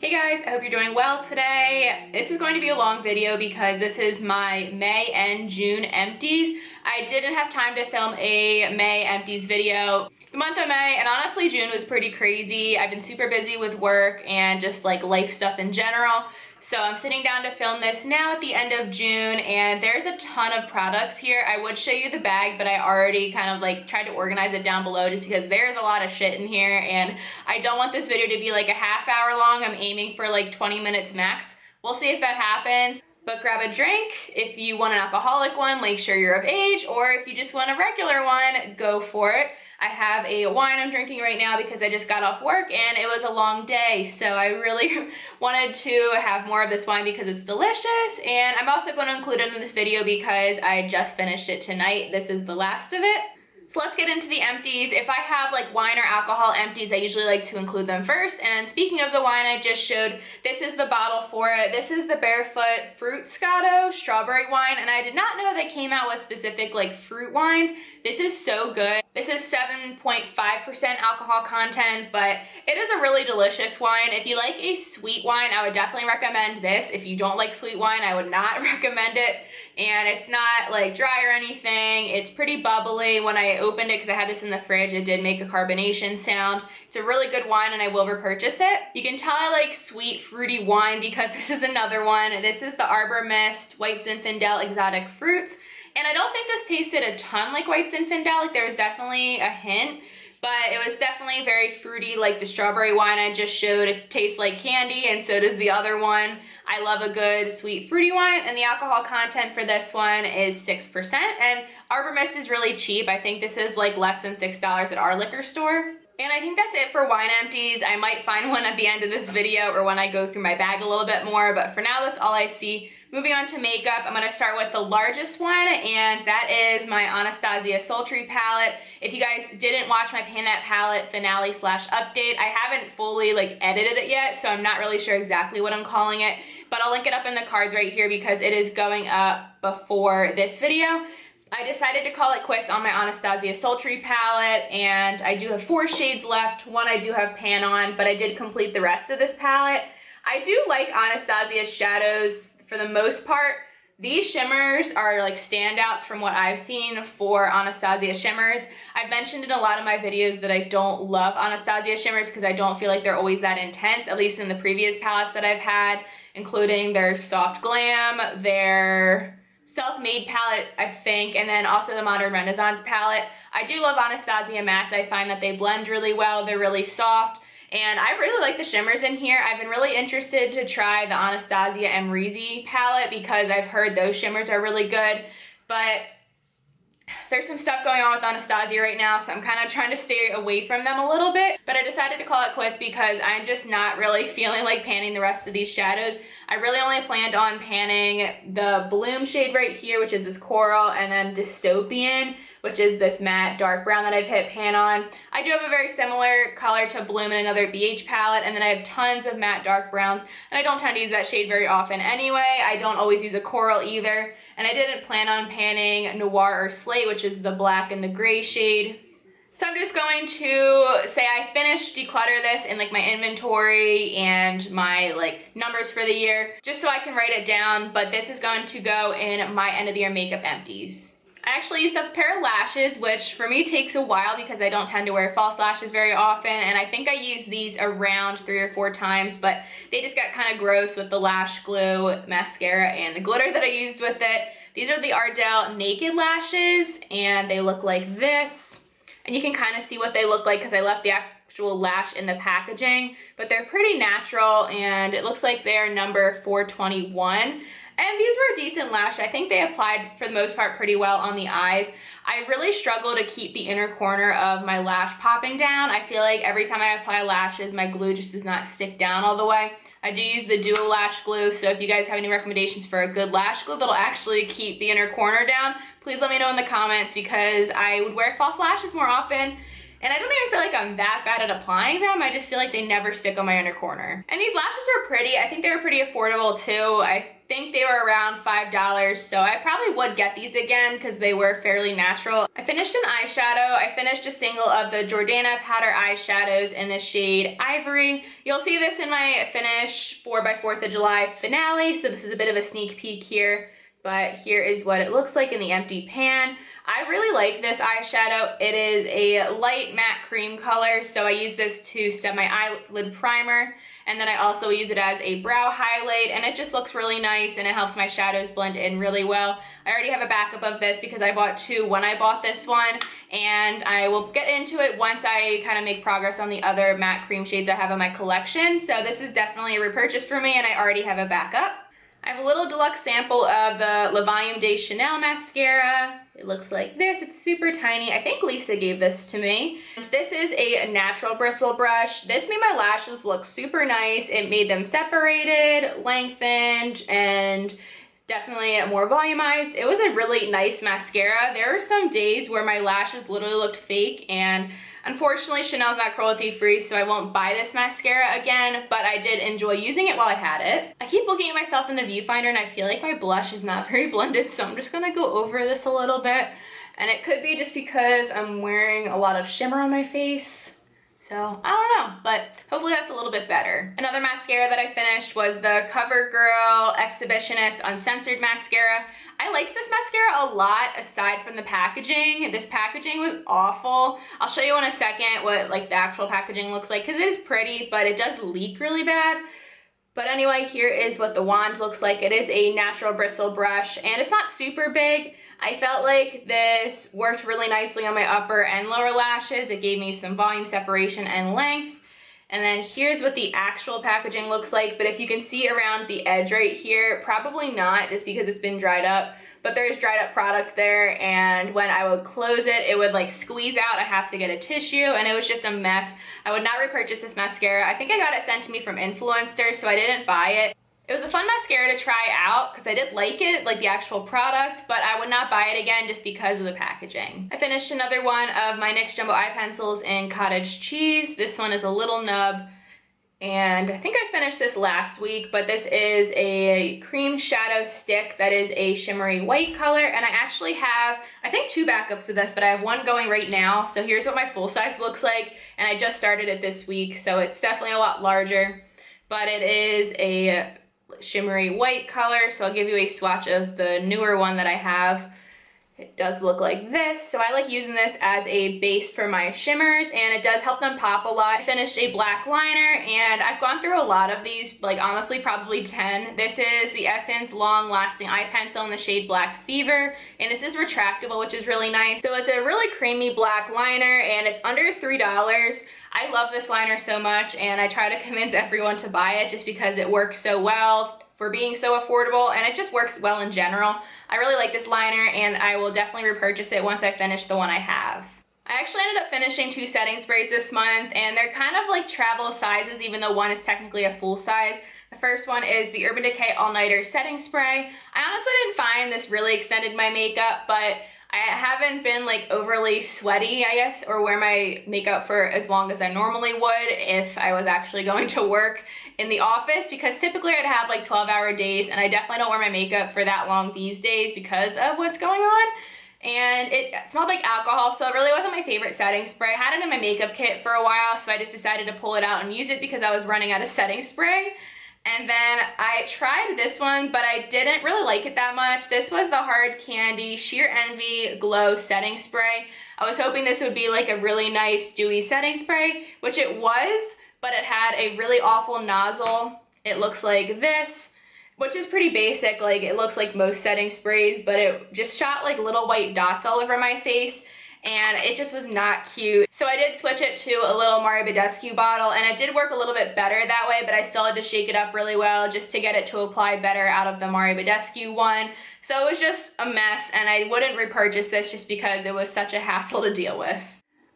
Hey guys, I hope you're doing well today. This is going to be a long video because this is my May and June empties. I didn't have time to film a May empties video. The month of May and honestly June was pretty crazy. I've been super busy with work and just like life stuff in general. So I'm sitting down to film this now at the end of June, and there's a ton of products here. I would show you the bag, but I already kind of like tried to organize it down below just because there's a lot of shit in here and I don't want this video to be like a half hour long. I'm aiming for like 20 minutes max. We'll see if that happens. But grab a drink. If you want an alcoholic one, make sure you're of age, or if you just want a regular one, go for it. I have a wine I'm drinking right now because I just got off work and it was a long day, so I really wanted to have more of this wine because it's delicious, and I'm also going to include it in this video because I just finished it tonight. This is the last of it. So let's get into the empties. If I have like wine or alcohol empties, I usually like to include them first. And speaking of the wine I just showed, this is the bottle for it. This is the Barefoot Fruit Scotto strawberry wine, and I did not know they came out with specific like fruit wines. This is so good. This is 7.5% alcohol content, but it is a really delicious wine. If you like a sweet wine, I would definitely recommend this. If you don't like sweet wine, I would not recommend it. And it's not like dry or anything. It's pretty bubbly. When I opened it, because I had this in the fridge, it did make a carbonation sound. It's a really good wine and I will repurchase it. You can tell I like sweet fruity wine because this is another one. This is the Arbor Mist White Zinfandel Exotic Fruits. And I don't think this tasted a ton like White Zinfandel. Like there was definitely a hint, but it was definitely very fruity like the strawberry wine I just showed. It tastes like candy, and so does the other one. I love a good sweet fruity wine, and the alcohol content for this one is 6%, and Arbor Mist is really cheap. I think this is like less than $6 at our liquor store. And I think that's it for wine empties. I might find one at the end of this video or when I go through my bag a little bit more, but for now that's all I see. Moving on to makeup, I'm going to start with the largest one, and that is my Anastasia Sultry palette. If you guys didn't watch my Pan That Palette finale / update, I haven't fully like edited it yet, so I'm not really sure exactly what I'm calling it, but I'll link it up in the cards right here because it is going up before this video. I decided to call it quits on my Anastasia Sultry palette, and I do have 4 shades left. One I do have pan on, but I did complete the rest of this palette. I do like Anastasia's shadows for the most part. These shimmers are like standouts from what I've seen for Anastasia shimmers. I've mentioned in a lot of my videos that I don't love Anastasia shimmers because I don't feel like they're always that intense, at least in the previous palettes that I've had, including their Soft Glam, their Self-Made palette, I think, and then also the Modern Renaissance palette. I do love Anastasia mattes. I find that they blend really well. They're really soft, and I really like the shimmers in here. I've been really interested to try the Anastasia Amrezy palette because I've heard those shimmers are really good, but there's some stuff going on with Anastasia right now, so I'm kind of trying to stay away from them a little bit, but I decided to call it quits because I'm just not really feeling like panning the rest of these shadows. I really only planned on panning the Bloom shade right here, which is this coral, and then Dystopian, which is this matte dark brown that I've hit pan on. I do have a very similar color to Bloom in another BH palette, and then I have tons of matte dark browns, and I don't tend to use that shade very often anyway. I don't always use a coral either, and I didn't plan on panning Noir or Slate, which is the black and the gray shade. So I'm just going to say I finished declutter this in like my inventory and my like numbers for the year, just so I can write it down, but this is going to go in my end of the year makeup empties. I actually used up a pair of lashes, which for me takes a while because I don't tend to wear false lashes very often, and I think I used these around 3 or 4 times, but they just got kind of gross with the lash glue, mascara, and the glitter that I used with it. These are the Ardell Naked lashes, and they look like this. And you can kind of see what they look like because I left the actual lash in the packaging, but they're pretty natural, and it looks like they're number 421. And these were a decent lash. I think they applied for the most part pretty well on the eyes. I really struggle to keep the inner corner of my lash popping down. I feel like every time I apply lashes, my glue just does not stick down all the way. I do use the dual lash glue, so if you guys have any recommendations for a good lash glue that'll actually keep the inner corner down, please let me know in the comments because I would wear false lashes more often And I don't even feel like I'm that bad at applying them. I just feel like they never stick on my inner corner. And these lashes are pretty. I think they were pretty affordable too. I think they were around $5, so I probably would get these again because they were fairly natural. I finished an eyeshadow. I finished a single of the Jordana powder eyeshadows in the shade Ivory. You'll see this in my finish 4x4th of July finale, so this is a bit of a sneak peek here. But here is what it looks like in the empty pan. I really like this eyeshadow. It is a light matte cream color, so I use this to set my eyelid primer, and then I also use it as a brow highlight, and it just looks really nice, and it helps my shadows blend in really well. I already have a backup of this because I bought two when I bought this one, and I will get into it once I kind of make progress on the other matte cream shades I have in my collection. So this is definitely a repurchase for me, and I already have a backup. I have a little deluxe sample of the Lavon Deschanel mascara. It looks like this. It's super tiny. I think Lisa gave this to me. This is a natural bristle brush. This made my lashes look super nice. It made them separated, lengthened, and definitely more volumized. It was a really nice mascara. There were some days where my lashes literally looked fake, and unfortunately, Chanel's not cruelty free, so I won't buy this mascara again, but I did enjoy using it while I had it. I keep looking at myself in the viewfinder and I feel like my blush is not very blended, so I'm just gonna go over this a little bit. And it could be just because I'm wearing a lot of shimmer on my face. So, I don't know, but hopefully that's a little bit better. Another mascara that I finished was the Covergirl Exhibitionist Uncensored Mascara. I liked this mascara a lot aside from the packaging. This packaging was awful. I'll show you in a second what like the actual packaging looks like because it is pretty, but it does leak really bad. But anyway, here is what the wand looks like. It is a natural bristle brush and it's not super big. I felt like this worked really nicely on my upper and lower lashes. It gave me some volume separation and length. And then here's what the actual packaging looks like. But if you can see around the edge right here, probably not just because it's been dried up. But there's dried up product there, and when I would close it, it would like squeeze out. I have to get a tissue, and it was just a mess. I would not repurchase this mascara. I think I got it sent to me from Influencer, so I didn't buy it. It was a fun mascara to try out because I did like it, like the actual product, but I would not buy it again just because of the packaging. I finished another one of my NYX Jumbo Eye Pencils in Cottage Cheese. This one is a little nub, and I think I finished this last week, but this is a cream shadow stick that is a shimmery white color, and I actually have, I think, two backups of this, but I have one going right now, so here's what my full size looks like, and I just started it this week, so it's definitely a lot larger, but it is a shimmery white color, so I'll give you a swatch of the newer one that I have. It does look like this, so I like using this as a base for my shimmers, and it does help them pop a lot. I finished a black liner, and I've gone through a lot of these, like honestly probably 10. This is the Essence Long Lasting Eye Pencil in the shade Black Fever, and this is retractable, which is really nice. So it's a really creamy black liner, and it's under $3. I love this liner so much, and I try to convince everyone to buy it just because it works so well for being so affordable, and it just works well in general. I really like this liner, and I will definitely repurchase it once I finish the one I have. I actually ended up finishing 2 setting sprays this month, and they're kind of like travel sizes, even though one is technically a full size. The first one is the Urban Decay All-Nighter Setting Spray. I honestly didn't find this really extended my makeup, but I haven't been like overly sweaty, I guess, or wear my makeup for as long as I normally would if I was actually going to work in the office, because typically I'd have like 12-hour days, and I definitely don't wear my makeup for that long these days because of what's going on. And it smelled like alcohol, so it really wasn't my favorite setting spray. I had it in my makeup kit for a while, so I just decided to pull it out and use it because I was running out of setting spray. And then I tried this one, but I didn't really like it that much. This was the Hard Candy Sheer Envy Glow Setting Spray. I was hoping this would be like a really nice dewy setting spray, which it was, but it had a really awful nozzle. It looks like this, which is pretty basic. Like, it looks like most setting sprays, but it just shot like little white dots all over my face, and it just was not cute. So I did switch it to a little Mario Badescu bottle, and it did work a little bit better that way, but I still had to shake it up really well just to get it to apply better out of the Mario Badescu one. So it was just a mess, and I wouldn't repurchase this just because it was such a hassle to deal with.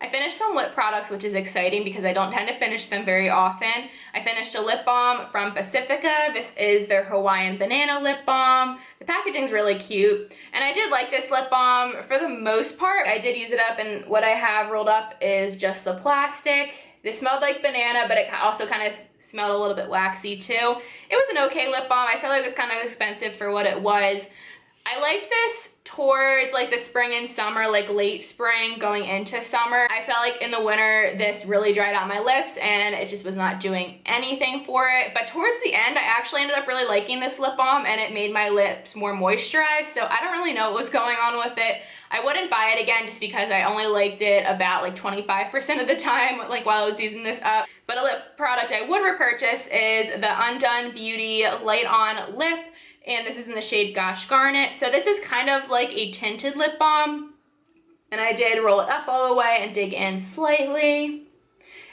I finished some lip products, which is exciting because I don't tend to finish them very often. I finished a lip balm from Pacifica. This is their Hawaiian Banana lip balm. The packaging's really cute, and I did like this lip balm for the most part. I did use it up, and what I have rolled up is just the plastic. This smelled like banana, but it also kind of smelled a little bit waxy too. It was an okay lip balm. I feel like it was kind of expensive for what it was. I liked this towards like the spring and summer, like late spring going into summer. I felt like in the winter this really dried out my lips and it just was not doing anything for it. But towards the end I actually ended up really liking this lip balm and it made my lips more moisturized, so I don't really know what was going on with it. I wouldn't buy it again just because I only liked it about like 25% of the time, like while I was using this up. But a lip product I would repurchase is the Undone Beauty Light On Lip, and this is in the shade Gosh Garnet. So this is kind of like a tinted lip balm, and I did roll it up all the way and dig in slightly.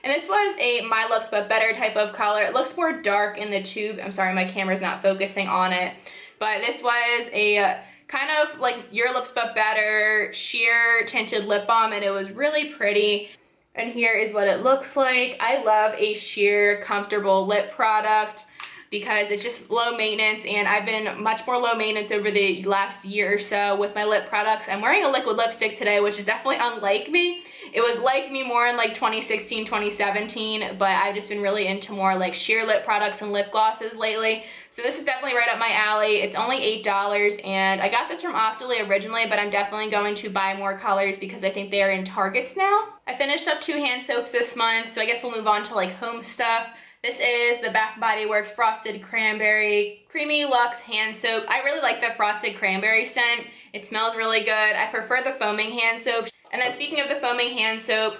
And this was a My Lips But Better type of color. It looks more dark in the tube. I'm sorry, my camera's not focusing on it. But this was a kind of like Your Lips But Better sheer tinted lip balm, and it was really pretty. And here is what it looks like. I love a sheer, comfortable lip product because it's just low maintenance, and I've been much more low maintenance over the last year or so with my lip products. I'm wearing a liquid lipstick today, which is definitely unlike me. It was like me more in like 2016, 2017, but I've just been really into more like sheer lip products and lip glosses lately. So this is definitely right up my alley. It's only $8, and I got this from Octoly originally, but I'm definitely going to buy more colors because I think they are in Targets now. I finished up 2 hand soaps this month, so I guess we'll move on to like home stuff. This is the Bath & Body Works Frosted Cranberry Creamy Luxe Hand Soap. I really like the Frosted Cranberry scent. It smells really good. I prefer the foaming hand soap. And then speaking of the foaming hand soap,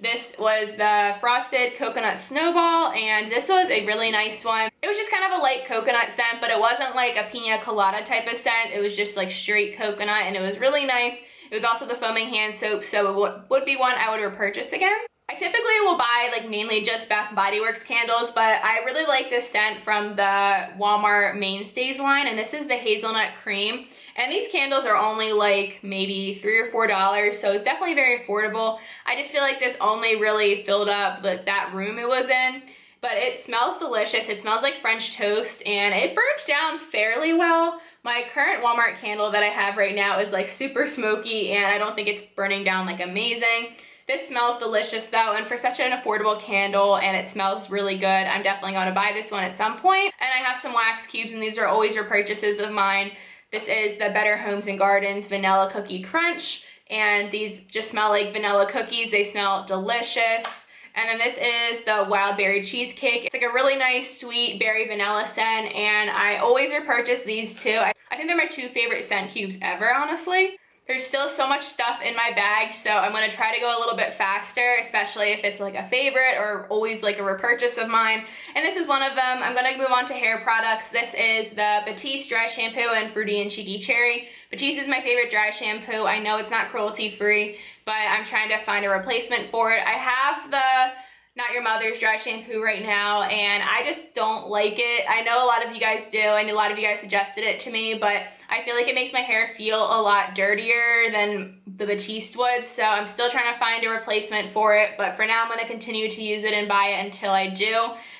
this was the Frosted Coconut Snowball, and this was a really nice one. It was just kind of a light coconut scent, but it wasn't like a pina colada type of scent. It was just like straight coconut, and it was really nice. It was also the foaming hand soap, so it would be one I would repurchase again. I typically will buy like mainly just Bath & Body Works candles, but I really like this scent from the Walmart Mainstays line, and this is the Hazelnut Cream. And these candles are only like maybe $3 or $4, so it's definitely very affordable. I just feel like this only really filled up that room it was in, but it smells delicious. It smells like French toast, and it burnt down fairly well. My current Walmart candle that I have right now is like super smoky, and I don't think it's burning down like amazing. This smells delicious though, and for such an affordable candle, and it smells really good, I'm definitely going to buy this one at some point. And I have some wax cubes, and these are always repurchases of mine. This is the Better Homes and Gardens Vanilla Cookie Crunch, and these just smell like vanilla cookies. They smell delicious. And then this is the Wild Berry Cheesecake. It's like a really nice sweet berry vanilla scent, and I always repurchase these too. I think they're my 2 favorite scent cubes ever, honestly. There's still so much stuff in my bag, so I'm going to try to go a little bit faster, especially if it's like a favorite or always like a repurchase of mine. And this is one of them. I'm going to move on to hair products. This is the Batiste Dry Shampoo in Fruity and Cheeky Cherry. Batiste is my favorite dry shampoo. I know it's not cruelty-free, but I'm trying to find a replacement for it. I have the Not Your Mother's dry shampoo right now, and I just don't like it. I know a lot of you guys do. I know a lot of you guys suggested it to me, but I feel like it makes my hair feel a lot dirtier than the Batiste would, so I'm still trying to find a replacement for it, but for now I'm going to continue to use it and buy it until I do.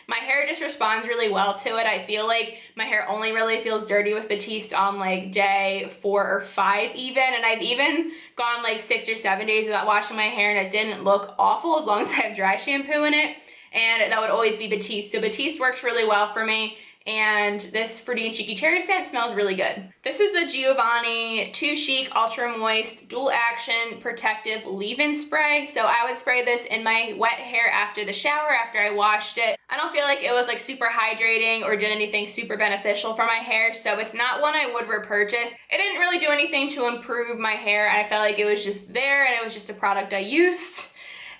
My hair just responds really well to it. I feel like my hair only really feels dirty with Batiste on like day 4 or 5 even, and I've even gone like 6 or 7 days without washing my hair and it didn't look awful as long as I have dry shampoo in it, and that would always be Batiste. So Batiste works really well for me, and this Fruity and Cheeky Cherry scent smells really good. This is the Giovanni Too Chic Ultra Moist Dual Action Protective Leave-In Spray. So I would spray this in my wet hair after the shower, after I washed it. I don't feel like it was like super hydrating or did anything super beneficial for my hair, so it's not one I would repurchase. It didn't really do anything to improve my hair. I felt like it was just there and it was just a product I used.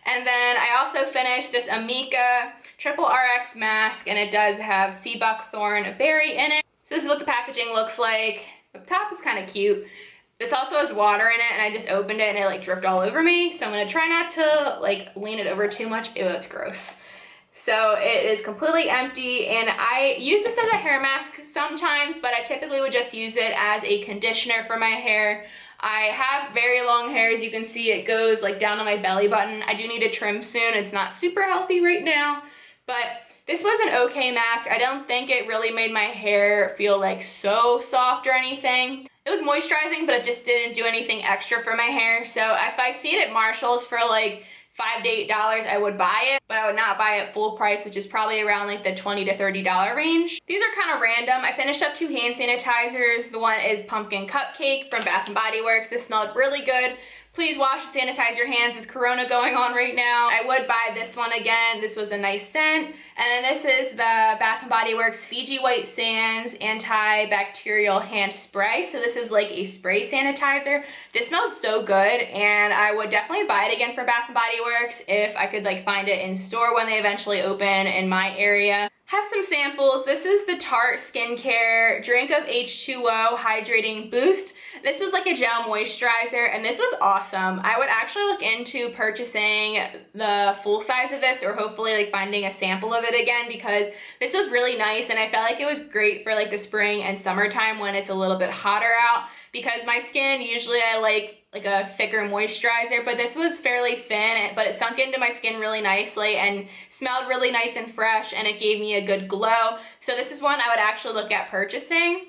And then I also finished this Amika Triple RX mask, and it does have sea buckthorn berry in it. So this is what the packaging looks like. The top is kind of cute. This also has water in it, and I just opened it and it like dripped all over me. So I'm gonna try not to like lean it over too much. Ew, that's gross. So it is completely empty, and I use this as a hair mask sometimes, but I typically would just use it as a conditioner for my hair. I have very long hair, as you can see. It goes like down to my belly button. I do need to trim soon. It's not super healthy right now, but this was an okay mask. I don't think it really made my hair feel like so soft or anything. It was moisturizing, but it just didn't do anything extra for my hair. So if I see it at Marshall's for like $5 to $8, I would buy it, but I would not buy it full price, which is probably around like the $20 to $30 range. These are kind of random. I finished up 2 hand sanitizers. The one is Pumpkin Cupcake from Bath & Body Works. This smelled really good. Please wash and sanitize your hands with Corona going on right now. I would buy this one again. This was a nice scent. And then this is the Bath & Body Works Fiji White Sands Antibacterial Hand Spray. So this is like a spray sanitizer. This smells so good, and I would definitely buy it again for Bath & Body Works if I could like find it in store when they eventually open in my area. Have some samples. This is the Tarte Skincare Drink of H2O Hydrating Boost. This was like a gel moisturizer, and this was awesome. I would actually look into purchasing the full size of this, or hopefully like finding a sample of it again, because this was really nice, and I felt like it was great for like the spring and summertime when it's a little bit hotter out, because my skin, usually I like a thicker moisturizer, but this was fairly thin, but it sunk into my skin really nicely and smelled really nice and fresh, and it gave me a good glow. So this is one I would actually look at purchasing.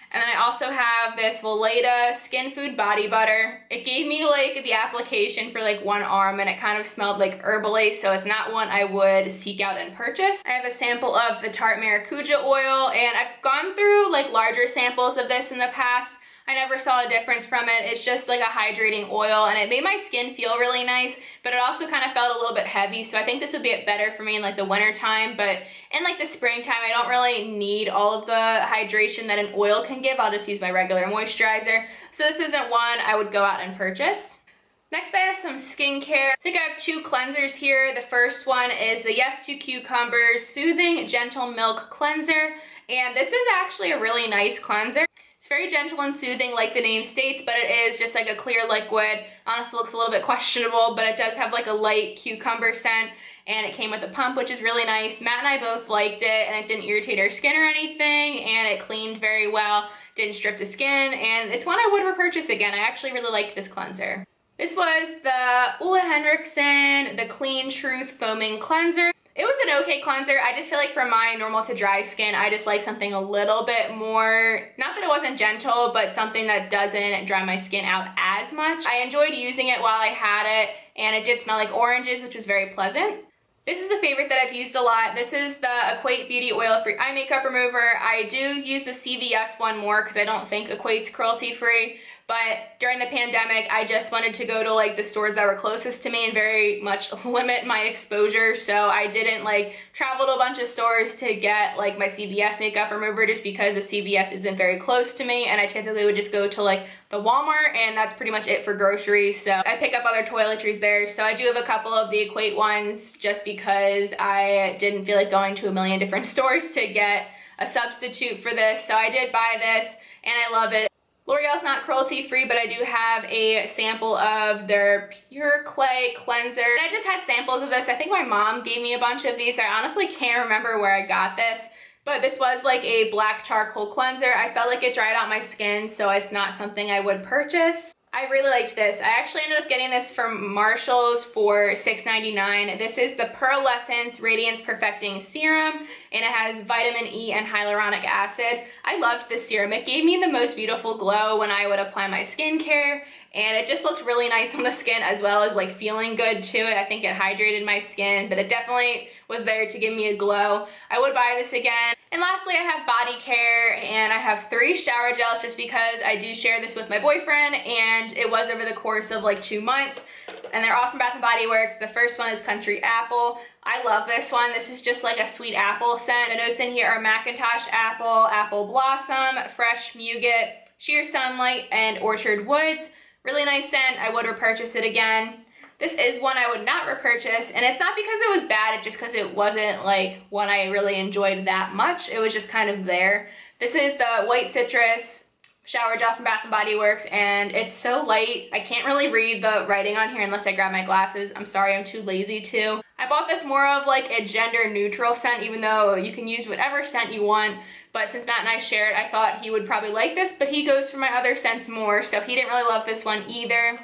And then I also have this Lolita Skin Food Body Butter. It gave me like the application for like one arm, and it kind of smelled like herbally, so it's not one I would seek out and purchase. I have a sample of the Tarte Maracuja Oil, and I've gone through like larger samples of this in the past. I never saw a difference from it. It's just like a hydrating oil, and it made my skin feel really nice, but it also kind of felt a little bit heavy, so I think this would be better for me in like the winter time. But in like the springtime, I don't really need all of the hydration that an oil can give. I'll just use my regular moisturizer. So this isn't one I would go out and purchase. Next, I have some skincare. I think I have 2 cleansers here. The first one is the Yes to Cucumbers Soothing Gentle Milk Cleanser, and this is actually a really nice cleanser. It's very gentle and soothing like the name states, but it is just like a clear liquid. Honestly, looks a little bit questionable, but it does have like a light cucumber scent, and it came with a pump, which is really nice. Matt and I both liked it, and it didn't irritate our skin or anything, and it cleaned very well, didn't strip the skin, and it's one I would repurchase again. I actually really liked this cleanser. This was the Ole Henriksen The Clean Truth Foaming Cleanser. It was an okay cleanser. I just feel like for my normal to dry skin, I just like something a little bit more, not that it wasn't gentle, but something that doesn't dry my skin out as much. I enjoyed using it while I had it, and it did smell like oranges, which was very pleasant. This is a favorite that I've used a lot. This is the Quake Beauty Oil-Free Eye Makeup Remover. I do use the CVS one more because I don't think Quake's cruelty-free. But during the pandemic, I just wanted to go to like the stores that were closest to me and very much limit my exposure. So I didn't like travel to a bunch of stores to get like my CVS makeup remover, just because the CVS isn't very close to me, and I typically would just go to like the Walmart, and that's pretty much it for groceries. So I pick up other toiletries there. So I do have a couple of the Equate ones just because I didn't feel like going to a million different stores to get a substitute for this. So I did buy this, and I love it. L'Oreal's not cruelty-free, but I do have a sample of their Pure Clay Cleanser. And I just had samples of this. I think my mom gave me a bunch of these. I honestly can't remember where I got this, but this was like a black charcoal cleanser. I felt like it dried out my skin, so it's not something I would purchase. I really liked this. I actually ended up getting this from Marshall's for $6.99. This is the Pearlescence Radiance Perfecting Serum, and it has vitamin E and hyaluronic acid. I loved this serum. It gave me the most beautiful glow when I would apply my skincare, and it just looked really nice on the skin, as well as like feeling good to it. I think it hydrated my skin, but it definitely was there to give me a glow. I would buy this again. And lastly, I have body care, and I have 3 shower gels just because I do share this with my boyfriend, and it was over the course of like 2 months, and they're all from Bath & Body Works. The first one is Country Apple. I love this one. This is just like a sweet apple scent. The notes in here are Macintosh Apple, Apple Blossom, Fresh Muguet, Sheer Sunlight, and Orchard Woods. Really nice scent. I would repurchase it again. This is one I would not repurchase, and it's not because it was bad, it's just because it wasn't like one I really enjoyed that much. It was just kind of there. This is the White Citrus shower gel from Bath & Body Works, and it's so light. I can't really read the writing on here unless I grab my glasses. I'm sorry, I'm too lazy to. I bought this more of like a gender neutral scent, even though you can use whatever scent you want. But since Matt and I shared, I thought he would probably like this, but he goes for my other scents more, so he didn't really love this one either.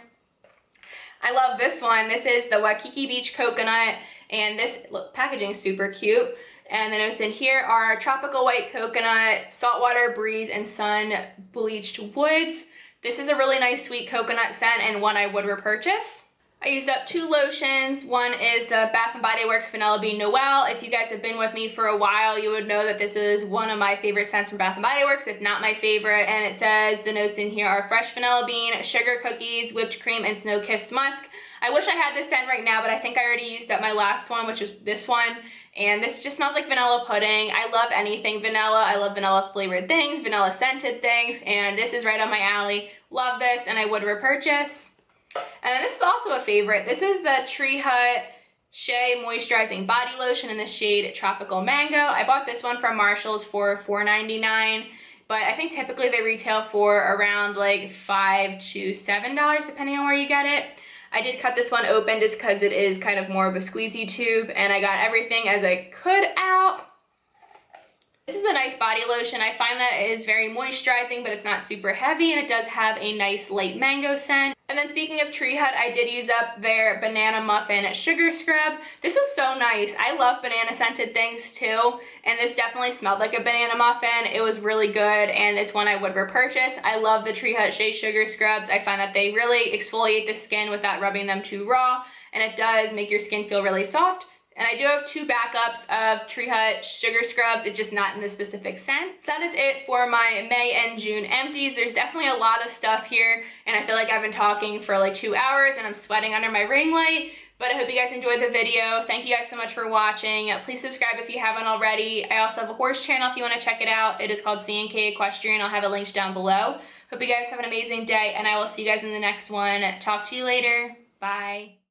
I love this one. This is the Waikiki Beach Coconut, and this packaging is super cute. And the notes in here are tropical white coconut, saltwater breeze, and sun bleached woods. This is a really nice sweet coconut scent and one I would repurchase. I used up 2 lotions. One is the Bath & Body Works Vanilla Bean Noel. If you guys have been with me for a while, you would know that this is one of my favorite scents from Bath & Body Works, if not my favorite. And it says the notes in here are fresh vanilla bean, sugar cookies, whipped cream, and snow-kissed musk. I wish I had this scent right now, but I think I already used up my last one, which is this one. And this just smells like vanilla pudding. I love anything vanilla. I love vanilla flavored things, vanilla scented things, and this is right up my alley. Love this, and I would repurchase. And then this is also a favorite. This is the Tree Hut Shea Moisturizing Body Lotion in the shade Tropical Mango. I bought this one from Marshall's for $4.99, but I think typically they retail for around like $5 to $7 depending on where you get it. I did cut this one open just because it is kind of more of a squeezy tube, and I got everything as I could out. This is a nice body lotion. I find that it is very moisturizing, but it's not super heavy, and it does have a nice light mango scent. And then speaking of Tree Hut, I did use up their Banana Muffin Sugar Scrub. This is so nice. I love banana scented things too, and this definitely smelled like a banana muffin. It was really good, and it's one I would repurchase. I love the Tree Hut Shea Sugar Scrubs. I find that they really exfoliate the skin without rubbing them too raw, and it does make your skin feel really soft. And I do have 2 backups of Tree Hut Sugar Scrubs, it's just not in the specific scent. So that is it for my May and June empties. There's definitely a lot of stuff here, and I feel like I've been talking for like 2 hours and I'm sweating under my ring light. But I hope you guys enjoyed the video. Thank you guys so much for watching. Please subscribe if you haven't already. I also have a horse channel if you want to check it out. It is called C&K Equestrian. I'll have it linked down below. Hope you guys have an amazing day, and I will see you guys in the next one. Talk to you later. Bye.